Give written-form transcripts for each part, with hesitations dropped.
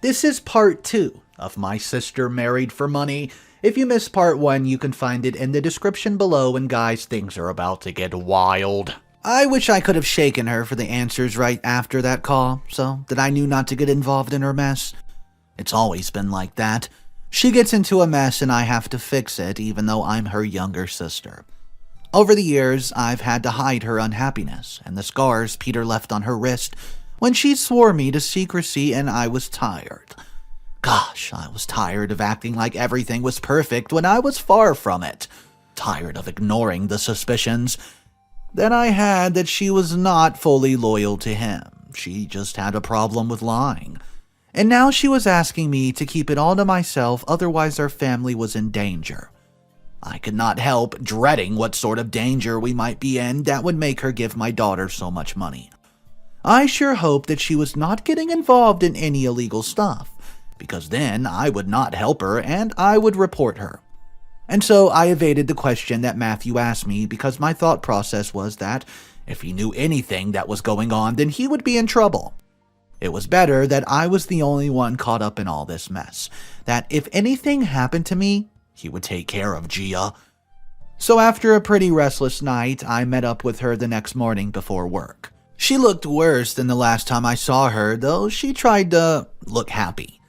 This is part 2 of My Sister Married for Money. If you missed part 1, you can find it in the description below, and guys, things are about to get wild. I wish I could have shaken her for the answers right after that call, so that I knew not to get involved in her mess. It's always been like that. She gets into a mess and I have to fix it, even though I'm her younger sister. Over the years, I've had to hide her unhappiness and the scars Peter left on her wrist when she swore me to secrecy, and I was tired. Gosh, I was tired of acting like everything was perfect when I was far from it. Tired of ignoring the suspicions that I had that she was not fully loyal to him. She just had a problem with lying. And now she was asking me to keep it all to myself, otherwise our family was in danger. I could not help dreading what sort of danger we might be in that would make her give my daughter so much money. I sure hoped that she was not getting involved in any illegal stuff, because then I would not help her and I would report her. And so I evaded the question that Matthew asked me, because my thought process was that if he knew anything that was going on, then he would be in trouble. It was better that I was the only one caught up in all this mess, that if anything happened to me, he would take care of Gia. So after a pretty restless night, I met up with her the next morning before work. She looked worse than the last time I saw her, though she tried to look happy.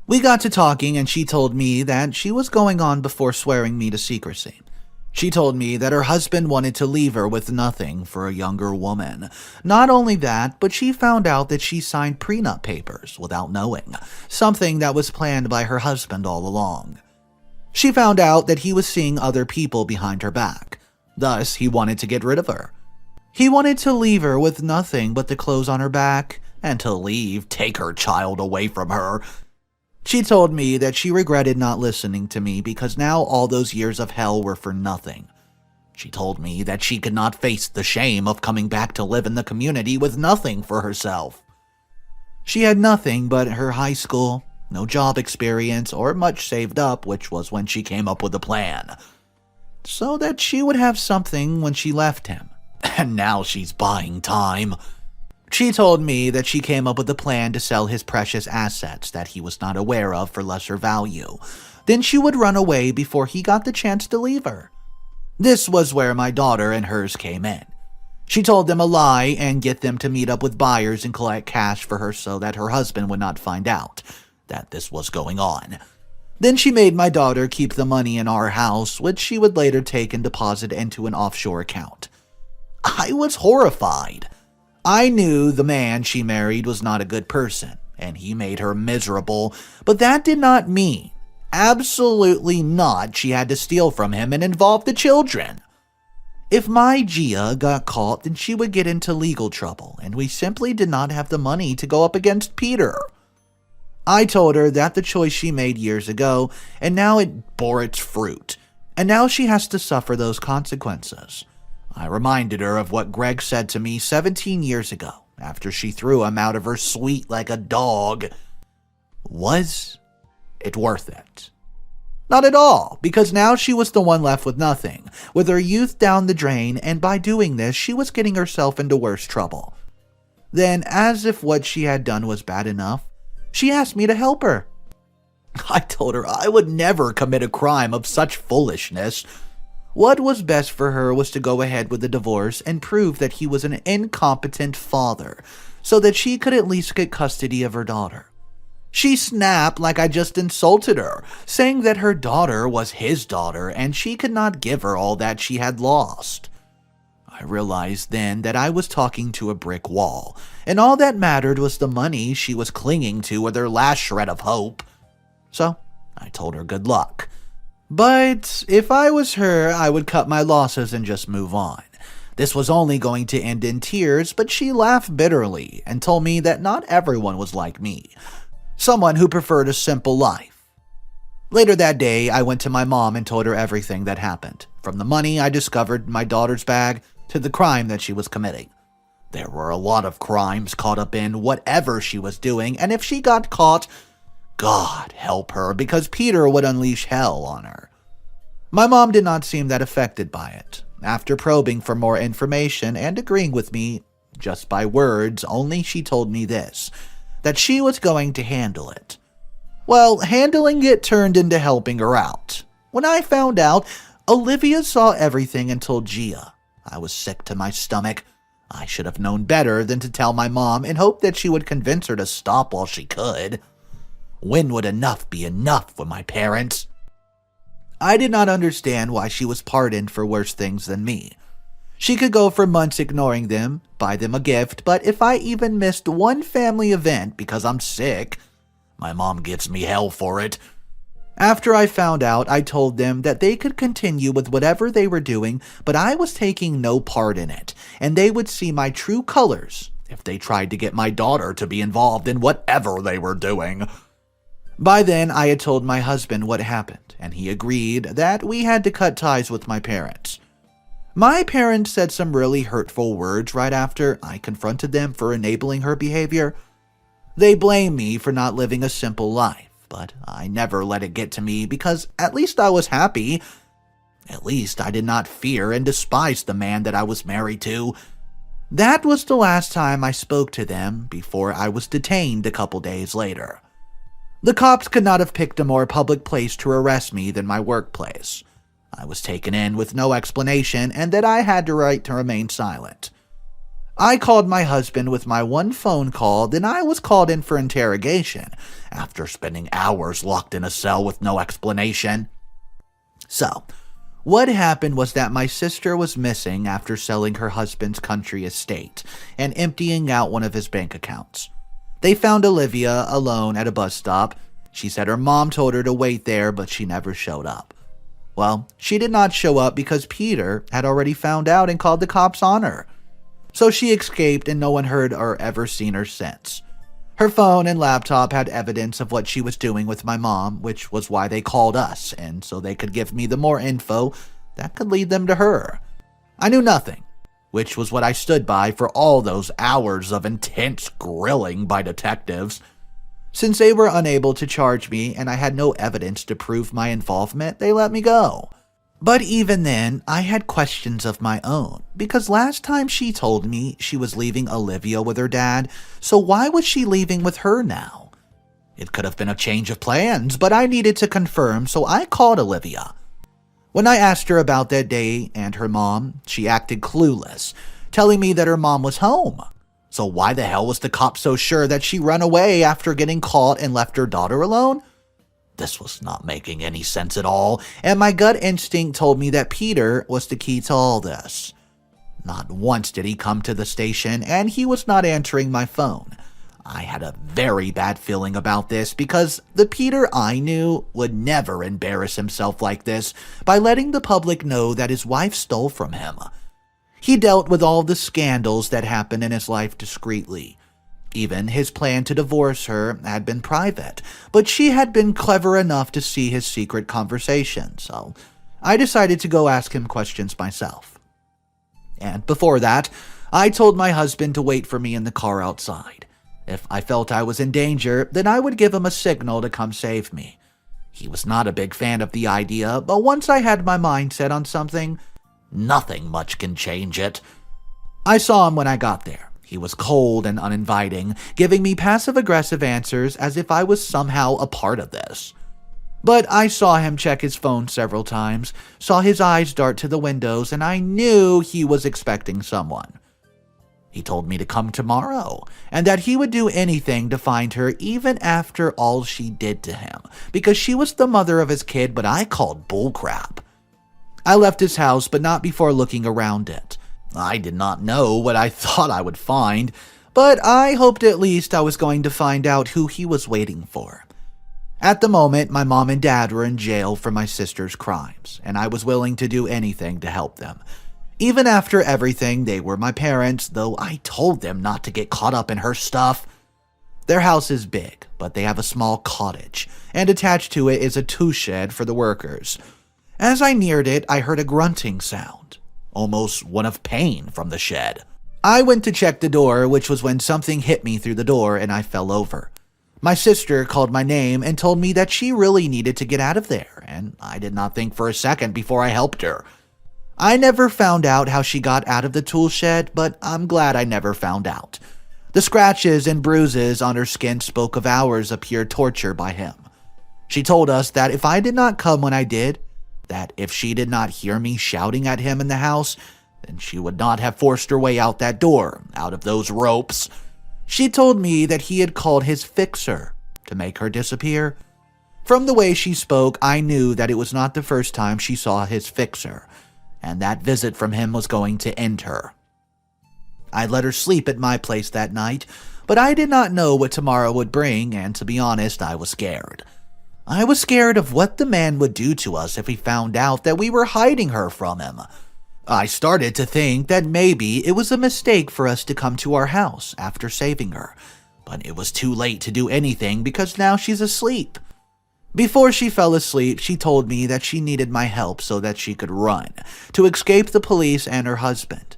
We got to talking and she told me that she was going on before swearing me to secrecy. She told me that her husband wanted to leave her with nothing for a younger woman. Not only that, but she found out that she signed prenup papers without knowing, something that was planned by her husband all along. She found out that he was seeing other people behind her back. Thus, he wanted to get rid of her. He wanted to leave her with nothing but the clothes on her back, and to leave, take her child away from her. She told me that she regretted not listening to me because now all those years of hell were for nothing. She told me that she could not face the shame of coming back to live in the community with nothing for herself. She had nothing but her high school, no job experience, or much saved up, which was when she came up with a plan, so that she would have something when she left him. And now she's buying time. She told me that she came up with a plan to sell his precious assets that he was not aware of for lesser value. Then she would run away before he got the chance to leave her. This was where my daughter and hers came in. She told them a lie and get them to meet up with buyers and collect cash for her so that her husband would not find out that this was going on. Then she made my daughter keep the money in our house, which she would later take and deposit into an offshore account. I was horrified. I knew the man she married was not a good person, and he made her miserable, but that did not mean, absolutely not, she had to steal from him and involve the children. If my Gia got caught, then she would get into legal trouble, and we simply did not have the money to go up against Peter. I told her that the choice she made years ago, and now it bore its fruit, and now she has to suffer those consequences. I reminded her of what Greg said to me 17 years ago after she threw him out of her suite like a dog. Was it worth it? Not at all, because now she was the one left with nothing, with her youth down the drain, and by doing this, she was getting herself into worse trouble. Then, as if what she had done was bad enough, she asked me to help her. I told her I would never commit a crime of such foolishness. What was best for her was to go ahead with the divorce and prove that he was an incompetent father, so that she could at least get custody of her daughter. She snapped like I just insulted her, saying that her daughter was his daughter and she could not give her all that she had lost. I realized then that I was talking to a brick wall, and all that mattered was the money she was clinging to with her last shred of hope. So I told her good luck. But if I was her, I would cut my losses and just move on. This was only going to end in tears, but she laughed bitterly and told me that not everyone was like me, someone who preferred a simple life. Later that day, I went to my mom and told her everything that happened, from the money I discovered in my daughter's bag to the crime that she was committing. There were a lot of crimes caught up in whatever she was doing, and if she got caught, God help her, because Peter would unleash hell on her. My mom did not seem that affected by it. After probing for more information and agreeing with me, just by words only, she told me this, that she was going to handle it. Well, handling it turned into helping her out. When I found out, Olivia saw everything and told Gia. I was sick to my stomach. I should have known better than to tell my mom and hope that she would convince her to stop while she could. When would enough be enough for my parents? I did not understand why she was pardoned for worse things than me. She could go for months ignoring them, buy them a gift, but if I even missed one family event because I'm sick, my mom gives me hell for it. After I found out, I told them that they could continue with whatever they were doing, but I was taking no part in it, and they would see my true colors if they tried to get my daughter to be involved in whatever they were doing. By then, I had told my husband what happened, and he agreed that we had to cut ties with my parents. My parents said some really hurtful words right after I confronted them for enabling her behavior. They blamed me for not living a simple life, but I never let it get to me because at least I was happy. At least I did not fear and despise the man that I was married to. That was the last time I spoke to them before I was detained a couple days later. The cops could not have picked a more public place to arrest me than my workplace. I was taken in with no explanation and that I had the right to remain silent. I called my husband with my one phone call, then I was called in for interrogation after spending hours locked in a cell with no explanation. So, what happened was that my sister was missing after selling her husband's country estate and emptying out one of his bank accounts. They found Olivia alone at a bus stop. She said her mom told her to wait there, but she never showed up. Well, she did not show up because Peter had already found out and called the cops on her. So she escaped and no one heard or ever seen her since. Her phone and laptop had evidence of what she was doing with my mom, which was why they called us, and so they could give me the more info that could lead them to her. I knew nothing, which was what I stood by for all those hours of intense grilling by detectives. Since they were unable to charge me and I had no evidence to prove my involvement, they let me go. But even then, I had questions of my own, because last time she told me she was leaving Olivia with her dad, so why was she leaving with her now? It could have been a change of plans, but I needed to confirm, so I called Olivia. When I asked her about that day and her mom, she acted clueless, telling me that her mom was home. So why the hell was the cop so sure that she ran away after getting caught and left her daughter alone? This was not making any sense at all, and my gut instinct told me that Peter was the key to all this. Not once did he come to the station, and he was not answering my phone. I had a very bad feeling about this because the Peter I knew would never embarrass himself like this by letting the public know that his wife stole from him. He dealt with all the scandals that happened in his life discreetly. Even his plan to divorce her had been private, but she had been clever enough to see his secret conversation, so I decided to go ask him questions myself. And before that, I told my husband to wait for me in the car outside. If I felt I was in danger, then I would give him a signal to come save me. He was not a big fan of the idea, but once I had my mind set on something, nothing much can change it. I saw him when I got there. He was cold and uninviting, giving me passive-aggressive answers as if I was somehow a part of this. But I saw him check his phone several times, saw his eyes dart to the windows, and I knew he was expecting someone. He told me to come tomorrow, and that he would do anything to find her even after all she did to him, because she was the mother of his kid, but I called bullcrap. I left his house, but not before looking around it. I did not know what I thought I would find, but I hoped at least I was going to find out who he was waiting for. At the moment, my mom and dad were in jail for my sister's crimes, and I was willing to do anything to help them. Even after everything, they were my parents, though I told them not to get caught up in her stuff. Their house is big, but they have a small cottage, and attached to it is a tool shed for the workers. As I neared it, I heard a grunting sound. Almost one of pain from the shed. I went to check the door, which was when something hit me through the door and I fell over. My sister called my name and told me that she really needed to get out of there, and I did not think for a second before I helped her. I never found out how she got out of the tool shed, but I'm glad I never found out. The scratches and bruises on her skin spoke of hours of pure torture by him. She told us that if I did not come when I did, that if she did not hear me shouting at him in the house, then she would not have forced her way out that door, out of those ropes. She told me that he had called his fixer to make her disappear. From the way she spoke, I knew that it was not the first time she saw his fixer, and that visit from him was going to end her. I let her sleep at my place that night, but I did not know what tomorrow would bring, and to be honest, I was scared. I was scared of what the man would do to us if he found out that we were hiding her from him. I started to think that maybe it was a mistake for us to come to our house after saving her, but it was too late to do anything because now she's asleep. Before she fell asleep, she told me that she needed my help so that she could run, to escape the police and her husband.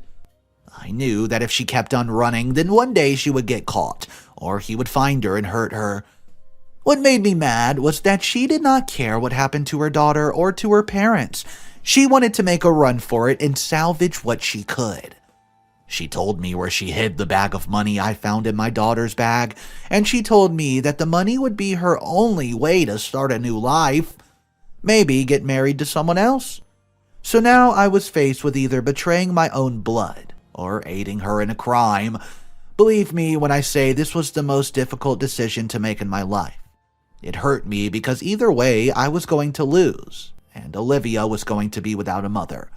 I knew that if she kept on running, then one day she would get caught, or he would find her and hurt her. What made me mad was that she did not care what happened to her daughter or to her parents. She wanted to make a run for it and salvage what she could. She told me where she hid the bag of money I found in my daughter's bag, and she told me that the money would be her only way to start a new life. Maybe get married to someone else. So now I was faced with either betraying my own blood or aiding her in a crime. Believe me when I say this was the most difficult decision to make in my life. It hurt me because either way I was going to lose, and Olivia was going to be without a mother.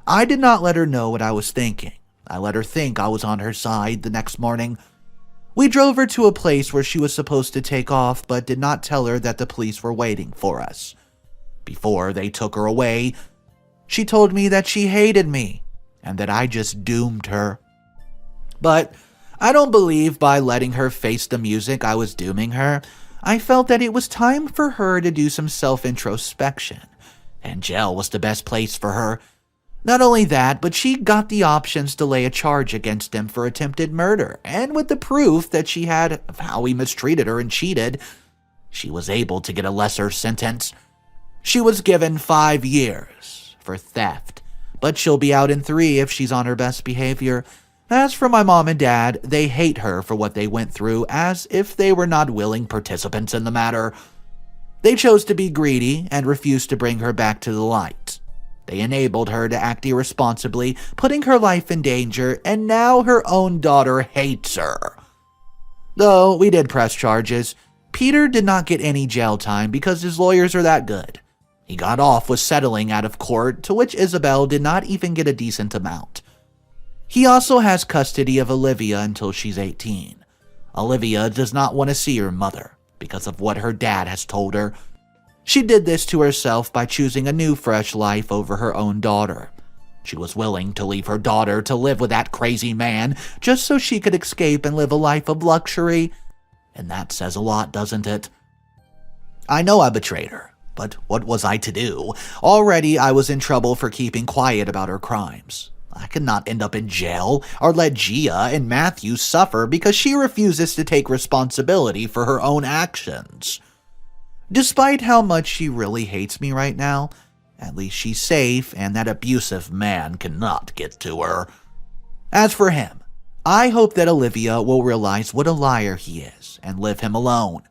I did not let her know what I was thinking. I let her think I was on her side the next morning. We drove her to a place where she was supposed to take off, but did not tell her that the police were waiting for us. Before they took her away, she told me that she hated me, and that I just doomed her. But I don't believe by letting her face the music I was dooming her. I felt that it was time for her to do some self-introspection, and jail was the best place for her. Not only that, but she got the options to lay a charge against him for attempted murder, and with the proof that she had of how he mistreated her and cheated, she was able to get a lesser sentence. She was given 5 years for theft, but she'll be out in 3 if she's on her best behavior. As for my mom and dad, they hate her for what they went through, as if they were not willing participants in the matter. They chose to be greedy and refused to bring her back to the light. They enabled her to act irresponsibly, putting her life in danger, and now her own daughter hates her. Though we did press charges, Peter did not get any jail time because his lawyers are that good. He got off with settling out of court, to which Isabel did not even get a decent amount. He also has custody of Olivia until she's 18. Olivia does not want to see her mother because of what her dad has told her. She did this to herself by choosing a new fresh life over her own daughter. She was willing to leave her daughter to live with that crazy man just so she could escape and live a life of luxury. And that says a lot, doesn't it? I know I betrayed her, but what was I to do? Already I was in trouble for keeping quiet about her crimes. I could not end up in jail or let Gia and Matthew suffer because she refuses to take responsibility for her own actions. Despite how much she really hates me right now, at least she's safe and that abusive man cannot get to her. As for him, I hope that Olivia will realize what a liar he is and leave him alone.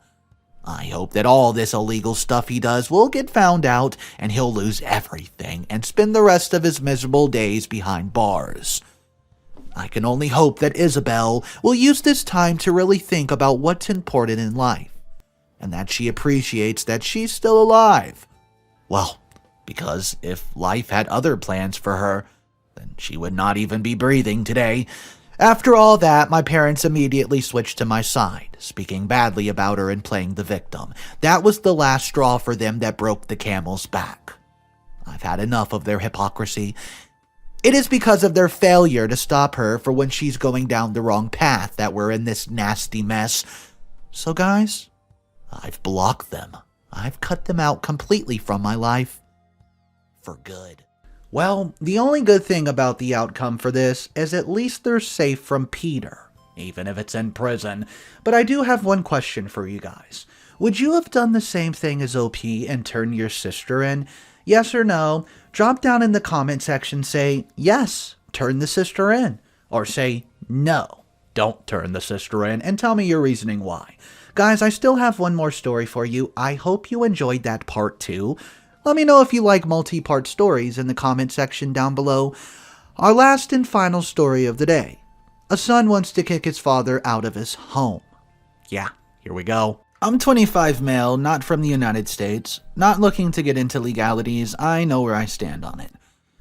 I hope that all this illegal stuff he does will get found out and he'll lose everything and spend the rest of his miserable days behind bars. I can only hope that Isabel will use this time to really think about what's important in life, and that she appreciates that she's still alive. Well, because if life had other plans for her, then she would not even be breathing today. After all that, my parents immediately switched to my side, speaking badly about her and playing the victim. That was the last straw for them that broke the camel's back. I've had enough of their hypocrisy. It is because of their failure to stop her for when she's going down the wrong path that we're in this nasty mess. So guys, I've blocked them. I've cut them out completely from my life. For good. Well, the only good thing about the outcome for this is at least they're safe from Peter, even if it's in prison. But I do have one question for you guys. Would you have done the same thing as OP and turned your sister in? Yes or no? Drop down in the comment section, say, yes, turn the sister in. Or say, no, don't turn the sister in, and tell me your reasoning why. Guys, I still have one more story for you. I hope you enjoyed that part 2. Let me know if you like multi-part stories in the comment section down below. Our last and final story of the day. A son wants to kick his father out of his home. Yeah, here we go. I'm 25 male, not from the United States, not looking to get into legalities. I know where I stand on it.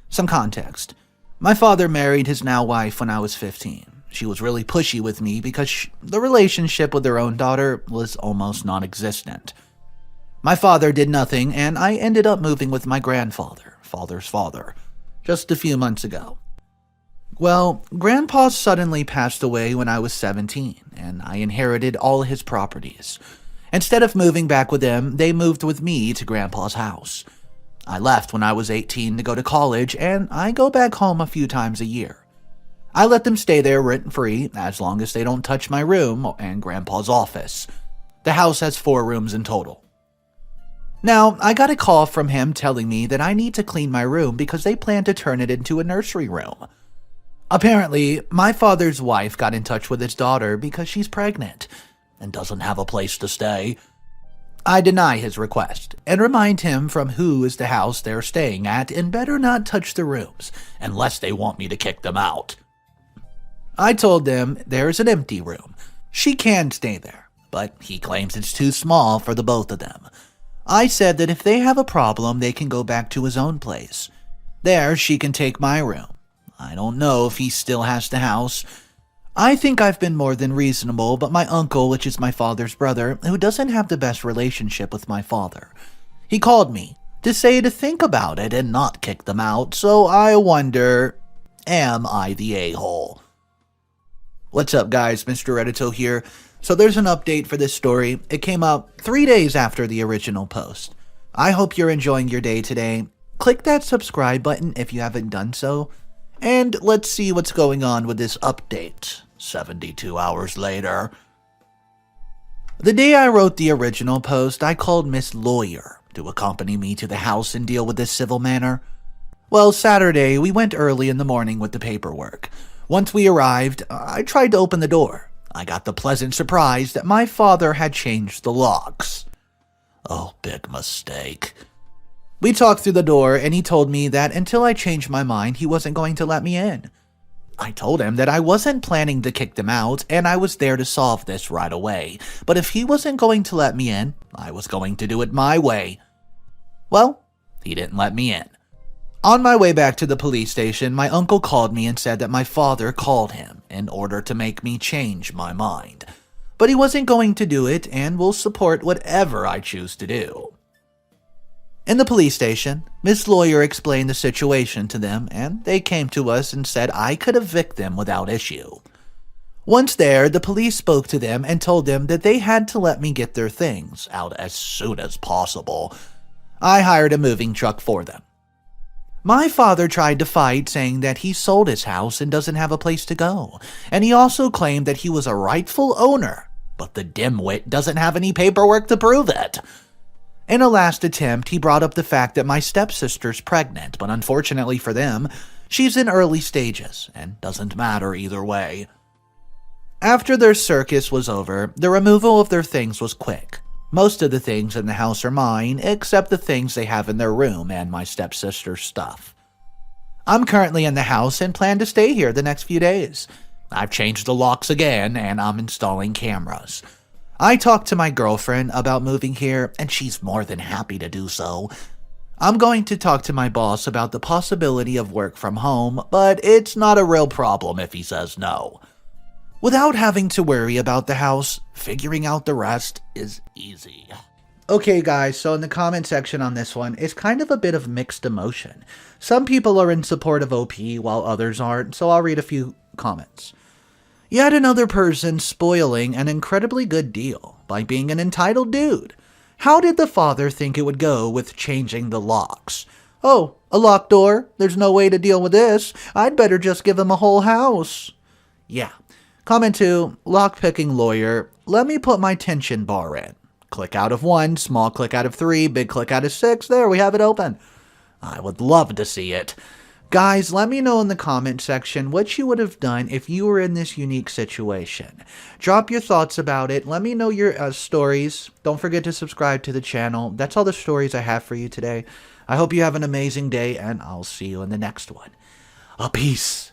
Some context. My father married his now wife when I was 15. She was really pushy with me because the relationship with their own daughter was almost non-existent. My father did nothing, and I ended up moving with my grandfather, father's father, just a few months ago. Well, Grandpa suddenly passed away when I was 17, and I inherited all his properties. Instead of moving back with them, they moved with me to Grandpa's house. I left when I was 18 to go to college, and I go back home a few times a year. I let them stay there rent-free as long as they don't touch my room and Grandpa's office. The house has 4 rooms in total. Now, I got a call from him telling me that I need to clean my room because they plan to turn it into a nursery room. Apparently, my father's wife got in touch with his daughter because she's pregnant and doesn't have a place to stay. I deny his request and remind him from who is the house they're staying at and better not touch the rooms unless they want me to kick them out. I told them there's an empty room. She can stay there, but he claims it's too small for the both of them. I said that if they have a problem, they can go back to his own place. There, she can take my room. I don't know if he still has the house. I think I've been more than reasonable, but my uncle, which is my father's brother, who doesn't have the best relationship with my father, he called me to say to think about it and not kick them out, so I wonder, am I the a-hole? What's up, guys? Mr. Redito here. So there's an update for this story. It came up 3 days after the original post. I hope you're enjoying your day today. Click that subscribe button if you haven't done so. And let's see what's going on with this update 72 hours later. The day I wrote the original post, I called Miss Lawyer to accompany me to the house and deal with this civil matter. Well, Saturday, we went early in the morning with the paperwork. Once we arrived, I tried to open the door. I got the pleasant surprise that my father had changed the locks. Oh, big mistake. We talked through the door, and he told me that until I changed my mind, he wasn't going to let me in. I told him that I wasn't planning to kick them out, and I was there to solve this right away. But if he wasn't going to let me in, I was going to do it my way. Well, he didn't let me in. On my way back to the police station, my uncle called me and said that my father called him in order to make me change my mind. But he wasn't going to do it and will support whatever I choose to do. In the police station, Miss Lawyer explained the situation to them, and they came to us and said I could evict them without issue. Once there, the police spoke to them and told them that they had to let me get their things out as soon as possible. I hired a moving truck for them. My father tried to fight, saying that he sold his house and doesn't have a place to go, and he also claimed that he was a rightful owner, but the dimwit doesn't have any paperwork to prove it. In a last attempt, he brought up the fact that my stepsister's pregnant, but unfortunately for them, she's in early stages, and doesn't matter either way. After their circus was over, the removal of their things was quick. Most of the things in the house are mine, except the things they have in their room and my stepsister's stuff. I'm currently in the house and plan to stay here the next few days. I've changed the locks again, and I'm installing cameras. I talked to my girlfriend about moving here, and she's more than happy to do so. I'm going to talk to my boss about the possibility of work from home, but it's not a real problem if he says no. Without having to worry about the house, figuring out the rest is easy. Okay guys, so in the comment section on this one, it's kind of a bit of mixed emotion. Some people are in support of OP while others aren't, so I'll read a few comments. Yet another person spoiling an incredibly good deal by being an entitled dude. How did the father think it would go with changing the locks? Oh, a locked door? There's no way to deal with this. I'd better just give him a whole house. Yeah. Comment 2, lockpicking lawyer, let me put my tension bar in. Click out of 1, small click out of 3, big click out of 6, there we have it open. I would love to see it. Guys, let me know in the comment section what you would have done if you were in this unique situation. Drop your thoughts about it. Let me know your stories. Don't forget to subscribe to the channel. That's all the stories I have for you today. I hope you have an amazing day, and I'll see you in the next one. Peace.